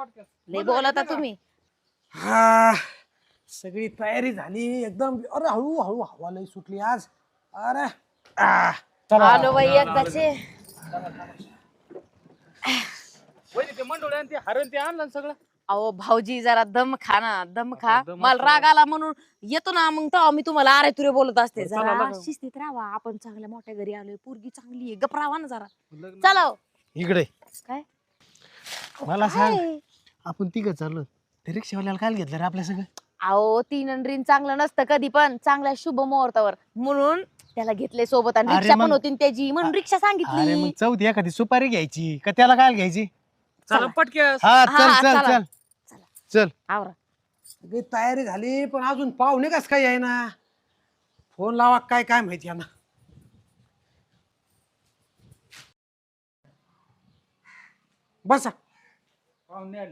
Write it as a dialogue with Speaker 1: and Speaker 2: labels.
Speaker 1: लय बोलता तुम्ही.
Speaker 2: हा सगळी तयारी झाली एकदम. अरे हळू हळू हवा लय सुटली आज. अरे चला
Speaker 1: आलो बाई एकदाचे.
Speaker 3: ते मंडोळे आणि ते हरण ते आणलं सगळं.
Speaker 1: अहो भाऊजी जरा दम खा ना, दम खा.
Speaker 3: दम
Speaker 1: मला
Speaker 3: असतो
Speaker 1: राग आला म्हणून येतो ना, मग तेव्हा मी तुम्हाला अरे तुरे बोलत असते.
Speaker 3: चला
Speaker 1: जरा
Speaker 3: ना.
Speaker 1: शिस्तीत राहा. आपण चांगल्या मोठ्या घरी आलोय, पोरगी चांगली आहे, गप राहा ना जरा. चला हो.
Speaker 2: इकडे
Speaker 1: काय
Speaker 2: मला सांग,
Speaker 1: काय?
Speaker 2: आपण तिघं चाललो ते रिक्षावाल्याला काय घेतलं रे आपल्या सगळं?
Speaker 1: अहो 3 आणि ऋण चांगलं नसतं कधी पण, चांगल्या शुभ मुहूर्तावर म्हणून त्याला घेतले सोबत. आणि
Speaker 2: अरे
Speaker 1: रिक्षा
Speaker 2: मग-
Speaker 1: पण होती ना त्याची, म्हणून रिक्षा
Speaker 2: अरे
Speaker 1: सांगितली.
Speaker 2: मग चौथी एखादी सुपारी घ्यायची का त्याला काय घ्यायची?
Speaker 3: चला पटक्यास.
Speaker 2: हा
Speaker 1: हा,
Speaker 2: चल चल
Speaker 1: चला.
Speaker 2: चल
Speaker 1: चला.
Speaker 2: चल.
Speaker 1: आवरा.
Speaker 2: सगळी तयारी झाली पण अजून पाहुणे कस काय आहे ना. फोन लावा काय काय माहिती यांना. बसा
Speaker 3: पाहुणे आले.